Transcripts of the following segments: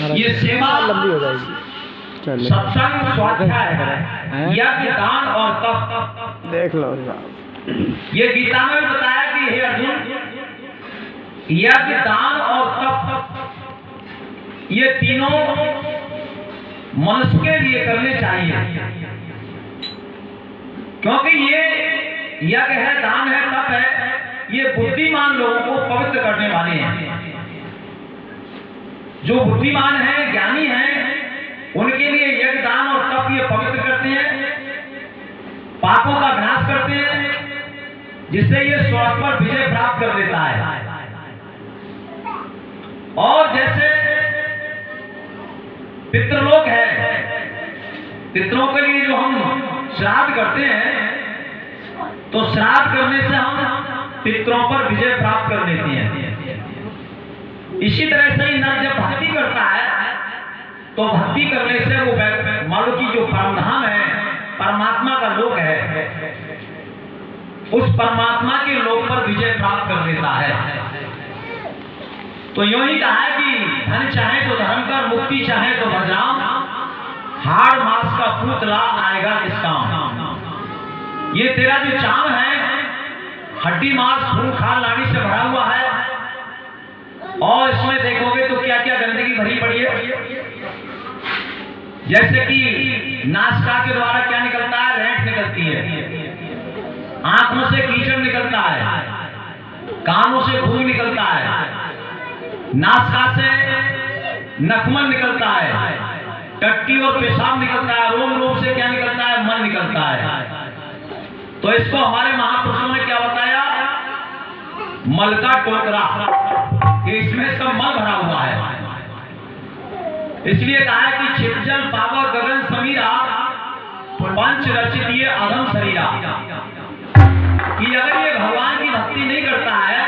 ये सेवा लंबी हो जाएगी। सत्संग, स्वाध्याय, यज्ञ, दान और तप। देख लो ये गीता में बताया कि हे अर्जुन, यज्ञ, दान और तप ये तीनों मनुष्य के लिए करने चाहिए, क्योंकि ये यज्ञ है, दान है, तप है, ये बुद्धिमान लोगों को पवित्र करने वाले हैं। जो बुद्धिमान हैं, ज्ञानी हैं, उनके लिए यज्ञ, दान और तप ये पवित्र करते हैं, पापों का विनाश करते हैं, जिससे ये स्वर्ग पर विजय प्राप्त कर लेता है। और जैसे पितृलोक है, पितरों के लिए जो हम श्राद्ध करते हैं, तो श्राद्ध करने से हम पितरों पर विजय प्राप्त कर लेते हैं। इसी तरह से ही नर जब भक्ति करता है, तो भक्ति करने से वो मानो की जो परमधाम है, परमात्मा का लोक है, उस परमात्मा के लोक पर विजय प्राप्त कर लेता है। तो यूं ही कहा है कि धन चाहे तो धर्म कर, मुक्ति चाहे तो भजराम, हाड़ मास का पुतला आएगा किस काम। ये तेरा जो चाम है, हड्डी मांस खून खाल नाड़ी से भरा हुआ है, और इसमें देखोगे तो क्या क्या गंदगी भरी पड़ी है। जैसे कि नासिका के द्वारा क्या निकलता है, रेंट निकलती है, आंखों से कीचड़ निकलता है, कानों से खून निकलता है, नासिका से नखमल निकलता है, टट्टी और पेशाब निकलता है, रोम रोम से क्या निकलता है, मन निकलता है। तो इसको हमारे महापुरुषों ने क्या बताया, मल का टोकरा, कि इसमें सब मल भरा हुआ है। इसलिए कहा है कि छिपजल पावा गगन समीरा, पंच रचित ये अधम शरीरा, कि अगर ये भगवान की भक्ति नहीं करता है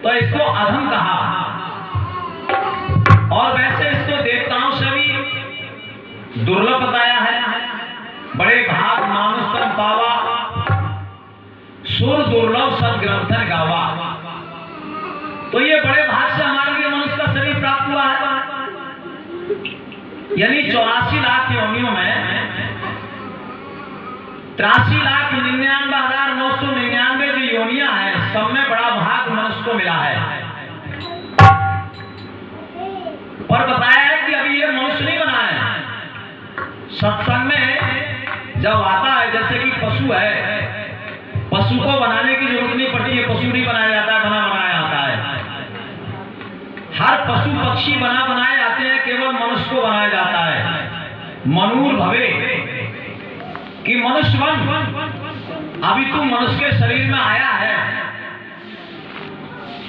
तो इसको अधम कहा। और वैसे इसको देवताओं से भी दुर्लभ बताया है। बड़े भाग मानुष तन पावा, सुर दुर्लभ सदग्रंथन गावा। तो ये बड़े भाग से हमारे लिए मनुष्य का शरीर प्राप्त हुआ है। यानी 84 लाख योनियों में 83,99,999 जो योनियां हैं, सब में बड़ा भाग मनुष्य को मिला है। और बताया है कि अभी ये मनुष्य नहीं बना है। सत्संग में जब आता है, जैसे कि पशु है, पशु को बनाने की जरूरत नहीं पड़ती है, पशु नहीं बनाया जाता है, बना बनाया आता है। हर पशु पक्षी बना बनाए जाते हैं, केवल मनुष्य को बनाया जाता है। मनूर भवे, कि मनुष्य बन, अभी तू मनुष्य के शरीर में आया है,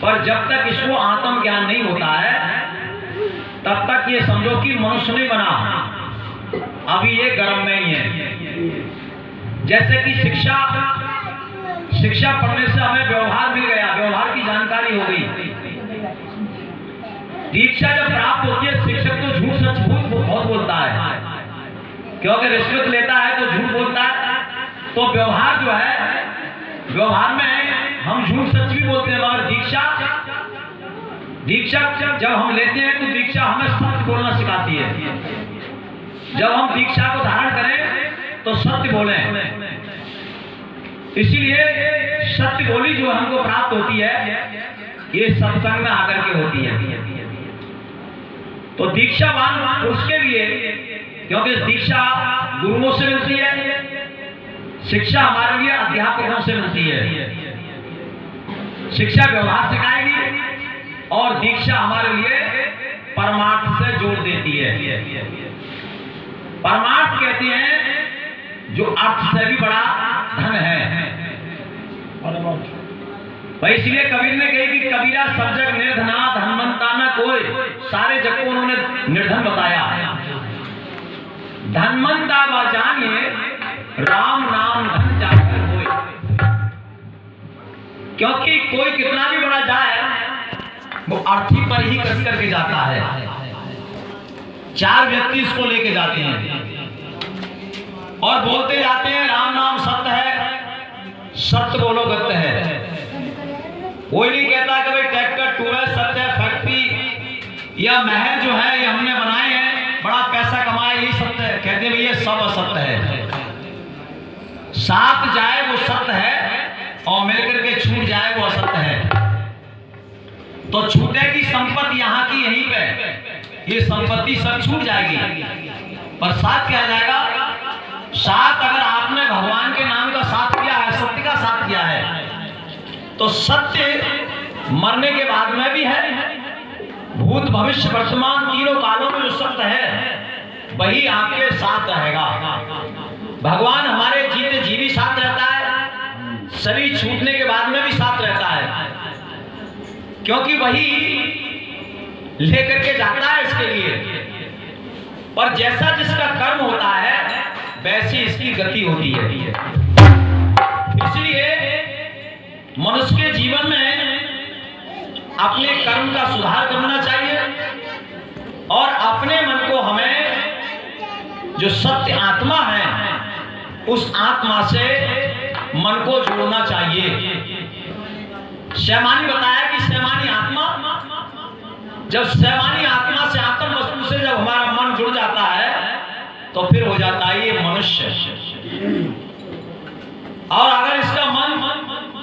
पर जब तक इसको आत्म ज्ञान नहीं होता है, तब तक ये समझो कि मनुष्य नहीं बना, अभी ये गर्भ में ही है। जैसे कि शिक्षा पढ़ने से हमें व्यवहार मिल गया, व्यवहार की जानकारी हो गई। दीक्षा जब प्राप्त होती है, शिक्षक तो झूठ सच बहुत बोलता है, क्योंकि रिश्वत लेता है तो झूठ बोलता है। तो व्यवहार जो है, व्यवहार में हम झूठ सच भी बोलते हैं, मगर दीक्षा जब हम लेते हैं तो दीक्षा हमें सत्य बोलना सिखाती है। जब हम दीक्षा को धारण करें तो सत्य बोलें। इसीलिए सत्य बोली जो हमको प्राप्त होती है, ये सत्संग में आकर के होती है। तो दीक्षावान उसके लिए, क्योंकि दीक्षा गुरुओं से मिलती है, शिक्षा हमारे लिए अध्यापकों से मिलती है। शिक्षा व्यवहार सिखाएगी और दीक्षा हमारे लिए परमार्थ से जोड़ देती है। परमार्थ कहते हैं जो अर्थ से भी बड़ा धन है। भाई इसलिए कबीर ने कही कि कबीरा सब जग निर्धना, धनवंता न कोई, सारे जग को उन्होंने निर्धन बताया। धनवंता व जानिए, राम नाम धन जाकर होए। क्योंकि कोई कितना भी बड़ा जाए, वो अर्थी पर ही कस करके जाता है। 4 व्यक्ति इसको लेके जाते हैं और बोलते जाते हैं राम नाम सत्य है, सत्य बोलो गत्य है। कोई नहीं कहता कि भाई ट्रैक्टर टू है, सत्य है, फैक्ट्री ये यह महल जो है ये हमने बनाए हैं, बड़ा पैसा कमाया, यही सत्य है। कहते हैं ये सब असत्य है। साथ जाए वो सत्य है और मिलकर के छूट जाए वो असत्य है। तो छूटेगी संपत्ति यहाँ की यहीं पे, ये संपत्ति सब छूट जाएगी, पर साथ क्या जाएगा? साथ अगर आपने भगवान के नाम का साथ किया है, सत्य का साथ किया है, तो सत्य मरने के बाद में भी है। भूत भविष्य वर्तमान तीनों कालों में जो सत्य है वही आपके साथ रहेगा। भगवान हमारे जीते जी भी साथ रहता है, शरीर छूटने के बाद में भी साथ रहता है, क्योंकि वही लेकर के जाता है इसके लिए। पर जैसा जिसका कर्म होता है वैसी इसकी गति होती है। इसलिए मनुष्य के जीवन में अपने कर्म का सुधार करना चाहिए और अपने मन को हमें जो सत्य आत्मा है उस आत्मा से मन को जोड़ना चाहिए। शैमानी बताया कि शैमानी आत्मा, जब शैमानी आत्मा से आत्म वस्तु से जब हमारा मन जुड़ जाता है तो फिर हो जाता है ये मनुष्य। और अगर इसका मन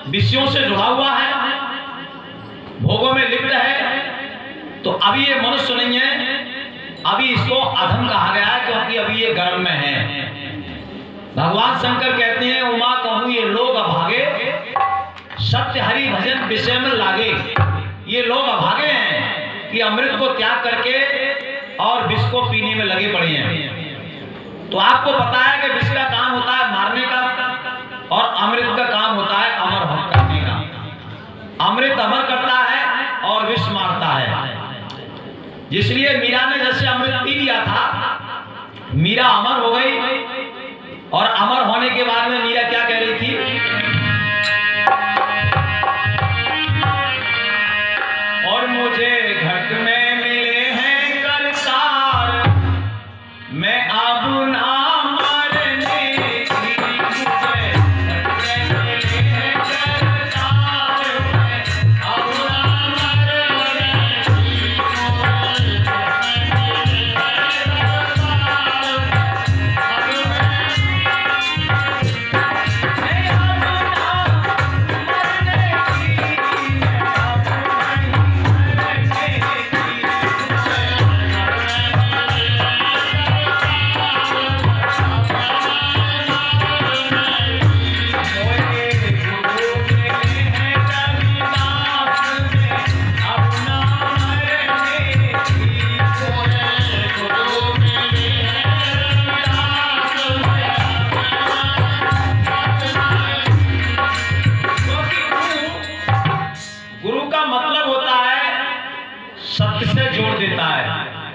विषयों से जुड़ा हुआ है, भोगों में लिप्त है, तो अभी ये मनुष्य नहीं है, अभी इसको अधम कहा गया है, क्योंकि अभी ये गर्भ में है। भगवान शंकर कहते हैं उमा कहूं ये लोग अभागे, सत्य हरि भजन विषय में लागे। ये लोग अभागे हैं कि अमृत को त्याग करके और विष को पीने में लगे पड़े हैं। तो आपको पता है कि विष का काम होता है मारने का और अमृत का काम होता है अमर करने का। अमृत अमर करता है और विष मारता है। इसलिए मीरा ने जैसे अमृत पी लिया था, मीरा अमर हो गई, और अमर होने के बाद में मीरा क्या कह रही थी? और मुझे घट में मिले हैं करतार, मैं अब ना मरने की, मुझे घट में मिले हैं करतार, मैं अब ना मरने की,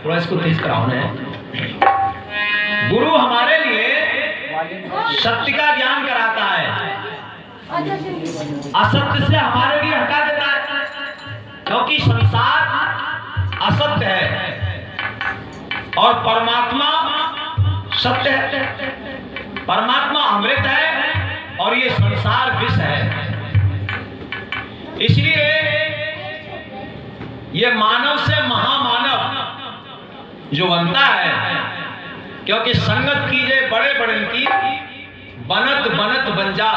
थोड़ा इसको तेज कराओ ना। गुरु हमारे लिए सत्य का ज्ञान कराता है, असत्य से हमारे लिए हटा देता है, क्योंकि संसार असत्य है और परमात्मा सत्य है। परमात्मा अमृत है और ये संसार विष है। इसलिए ये मानव से महामानव जो बनता है, क्योंकि संगत कीजिए बड़े बड़े की, बनत बनत बन जा।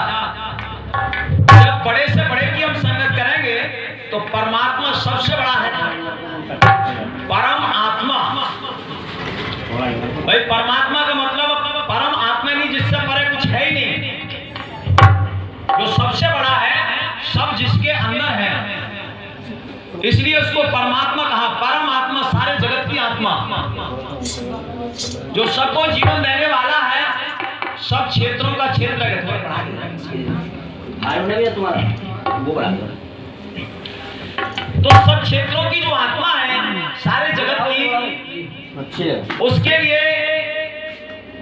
जब बड़े से बड़े की हम संगत करेंगे तो परमात्मा सबसे बड़ा है, परम आत्मा। भाई परमात्मा का मतलब परम आत्मा नहीं, जिससे परे कुछ है ही नहीं, जो सबसे बड़ा है, सब जिसके अंदर है, इसलिए उसको परमात्मा कहा। परम आत्मा सारे जगत की आत्मा, जो सबको जीवन देने वाला है, सब क्षेत्रों का क्षेत्र है। तो सब क्षेत्रों की जो आत्मा है, सारे जगत की, उसके लिए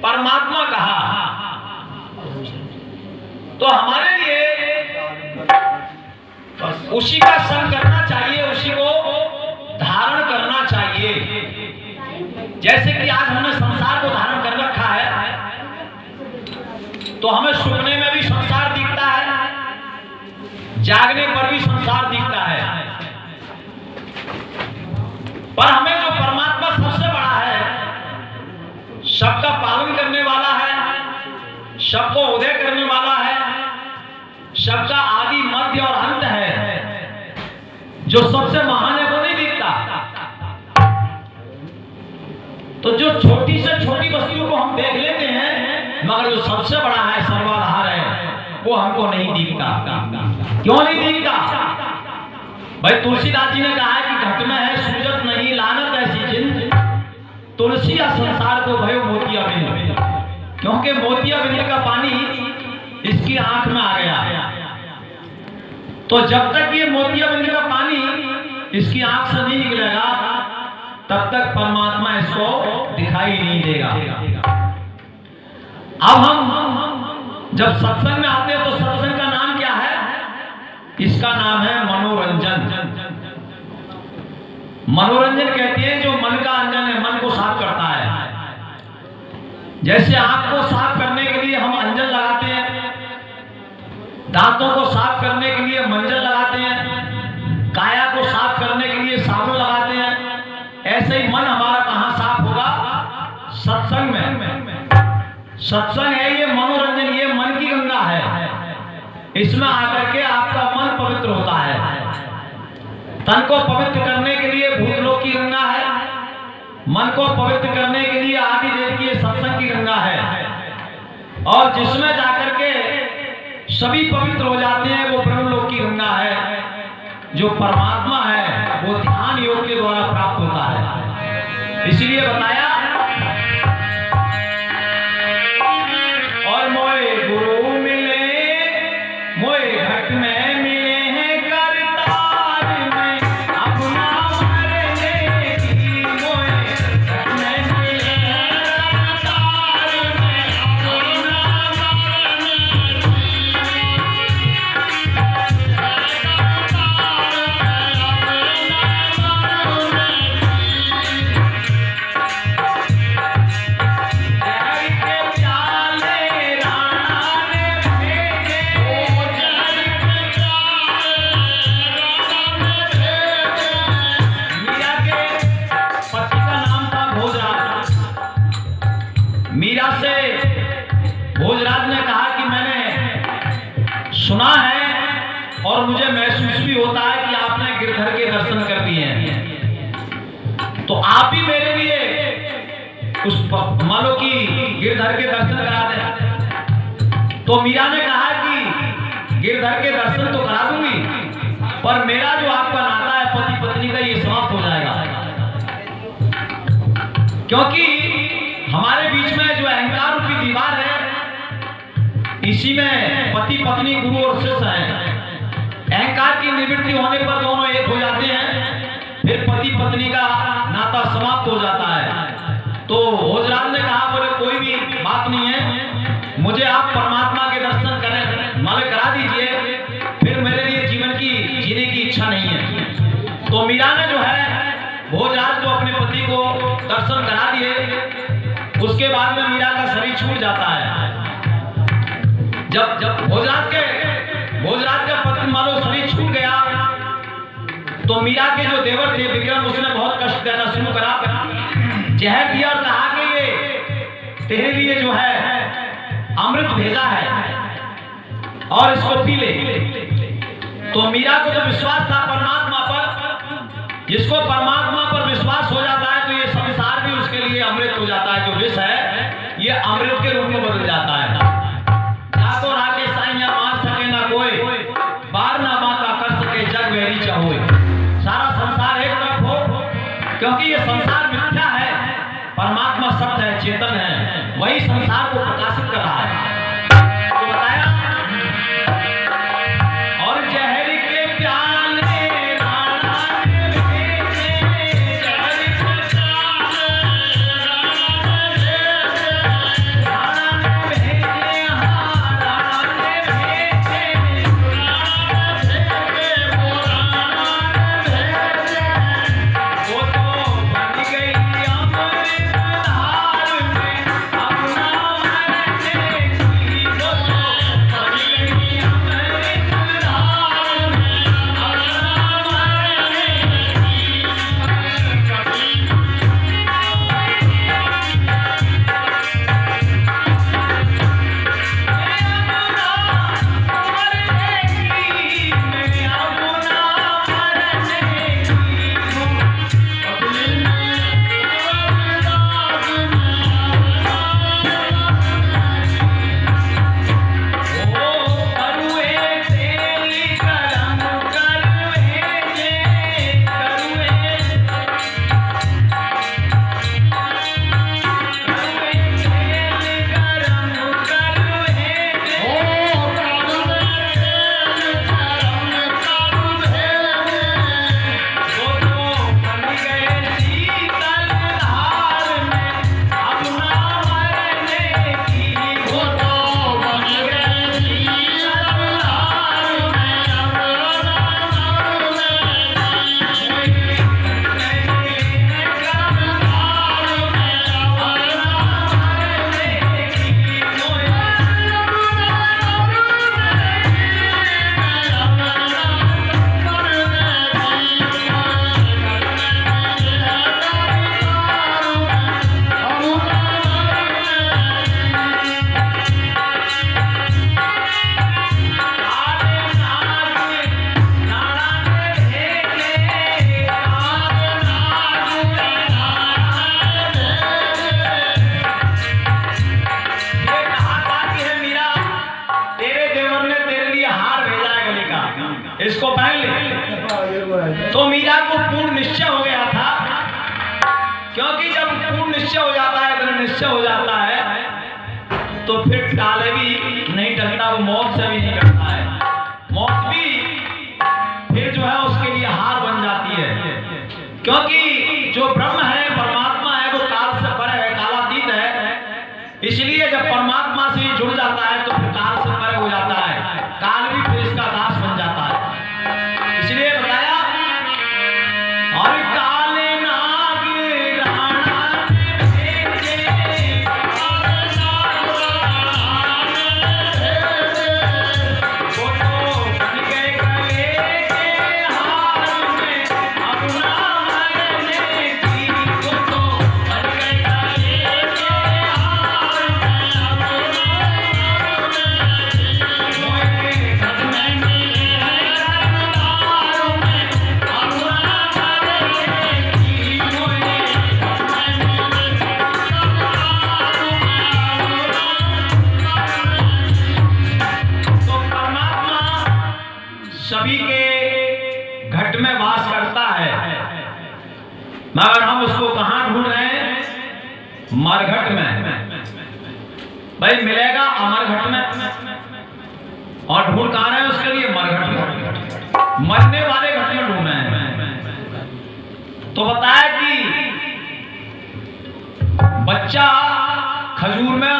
परमात्मा कहा। तो हमारे लिए उसी का संग करना चाहिए, उसी को धारण करना चाहिए। जैसे कि आज हमने संसार को धारण कर रखा है, तो हमें सुपने में भी संसार दिखता है, जागने पर भी संसार दिखता है। पर हमें जो परमात्मा सबसे बड़ा है, सबका पालन करने वाला है, सबको उदय करने वाला है, सबका आदि मध्य और अंत है, जो सबसे महान है वो नहीं दिखता। तो जो छोटी से छोटी वस्तु को हम देख लेते हैं, मगर जो सबसे बड़ा है, सर्वाधार है, वो हमको नहीं दिखता। क्यों नहीं दिखता? भाई तुलसीदास जी ने कहा है कि घट में है सूरत नहीं लानत ऐसी जिंद, तुलसी या संसार को भयो मोतिया बिंद। क्योंकि मोतिया बिंद का पानी इसकी आंख में आ गया, तो जब तक ये मोतिया बिंद का पानी इसकी आंख से नहीं निकलेगा, तब तक परमात्मा इसको दिखाई नहीं देगा। अब हम जब सत्संग में आते हैं तो सत्संग का नाम क्या है? इसका नाम है मनोरंजन। मनोरंजन कहते हैं जो मन का अंजन है, मन को साफ करता है। जैसे आंख को साफ करने के लिए हम अंजन लगाते हैं, दांतों को साफ करने के लिए मंजन लगाते हैं, काया को साफ करने के लिए साबुन लगाते हैं, ऐसे ही मन हमारा कहां साफ होगा? सत्संग में। सत्संग है ये मनोरंजन, ये मन की गंगा है। इसमें आकर के आपका मन पवित्र होता है। तन को पवित्र करने के लिए भूतलोक की गंगा है, मन को पवित्र करने के लिए आदि देव की सत्संग की गंगा है, और जिसमें जाकर के सभी पवित्र हो जाते हैं वो ब्रह्मलोक की गंगा है। जो परमात्मा है वो ध्यान योग के द्वारा प्राप्त होता है। इसलिए बताया, और मोए गुरु मिले, मोए घट में मिले हैं करतार में, अपना मरने की मोए घट में मिले हैं करतार में, अपना मीरा से भोजराज ने कहा कि मैंने सुना है और मुझे महसूस भी होता है कि आपने गिरधर के दर्शन कर दिए हैं, तो आप ही मेरे लिए उस मानो कि गिरधर के दर्शन करा दें। तो मीरा ने कहा कि गिरधर के दर्शन तो करा दूंगी, पर मेरा जो आपका नाता है पति पत्नी का, ये समाप्त हो जाएगा। क्योंकि हमारे बीच में जो अहंकार रूपी दीवार है, इसी में पति पत्नी गुरु और शिष्य है। अहंकार की निवृत्ति होने पर दोनों एक हो जाते हैं, फिर पति पत्नी का नाता समाप्त हो जाता है। तो भोजराज ने कहा, बोले कोई भी बात नहीं है, मुझे आप परमात्मा के दर्शन करें माले करा दीजिए, फिर मेरे लिए जीवन की जीने की इच्छा नहीं है। तो मीरा ने जो है भोजराज को अपने पति को दर्शन करा दिए। उसके बाद में मीरा का शरीर छूट जाता है। जब भोजराज का पति मानो शरीर छूट गया, तो मीरा के जो देवर थे विक्रम, उसने बहुत कष्ट देना शुरू करा, जहर दिया और कहा कि ये तेरे लिए जो है अमृत भेजा है और इसको पी ले। तो मीरा को जब विश्वास था परमात्मा पर, जिसको परमात्मा पर विश्वास हो जाता है तो ये संसार भी उसके लिए अमृत हो जाता है। जो विष है ये अमृत के रूप में बदल जाता है। जाको राके साइया मार सके ना कोई, बार ना माता कर सके जग वेरी चाहोए। सारा संसार एक तरफ हो, क्योंकि ये संसार मिथ्या है, परमात्मा सत्य है, चेतन है, वही संसार को प्रकाशित कर रहा है। तो बताया, और जहर के प्याले क्योंकि जब पूर्ण निश्चय हो जाता है, दृढ़ निश्चय हो जाता है, तो फिर टाले भी नहीं टलता, वो मौत से भी नहीं डरता है। मौत भी फिर जो है उसके लिए हार बन जाती है, क्योंकि जो ब्रह्म है, परमात्मा है, वो काल से परे है, कालातीत है। इसलिए जब परमात्मा से जुड़ जाता है तो फिर काल से परे हो जाता है, काल भी फिर इसका दास बन जाता है। इसलिए बताया, और काले नाग राणा भेजे, वो तो बन गए गले के हार में अपना मरने की, वो तो बन गए गले के हार में अपना मोए घर में मिले करतारों में अपना मरने की, मोए घर में मिले करतारों में तो परमात्मा सभी के घट में वास करता है, मगर हम उसको कहां ढूंढ रहे हैं? मरघट में। भाई मिलेगा अमरघट में, और ढूंढ कहां रहे हैं उसके लिए? मरघट में, मरने वाले घट में ढूंढ रहे हैं। तो बताया कि बच्चा खजूर में